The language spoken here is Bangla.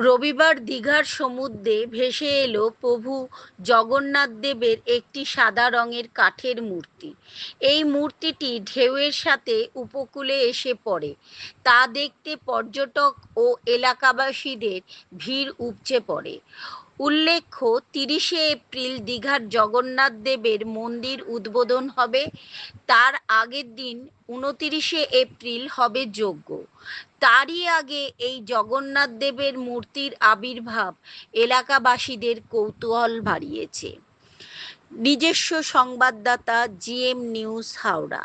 রবিবার দীঘার সমুদ্রে ভেসে এলো প্রভু জগন্নাথ দেবের একটি সাদা রঙের কাঠের মূর্তি। এই মূর্তিটি ঢেউয়ের সাথে উপকূলে এসে পড়ে। তা দেখতে পর্যটক ও এলাকাবাসীদের ভিড় উপচে পড়ে। উল্লেখ্য, 30শে এপ্রিল দীঘার জগন্নাথ দেবের মন্দির উদ্বোধন হবে। তার আগের দিন 29শে এপ্রিল হবে যজ্ঞ। তারই আগে এই জগন্নাথ দেবের মূর্তির আবির্ভাব এলাকাবাসীদের কৌতূহল বাড়িয়েছে। নিজস্ব সংবাদদাতা, জিএম নিউজ, হাওড়া।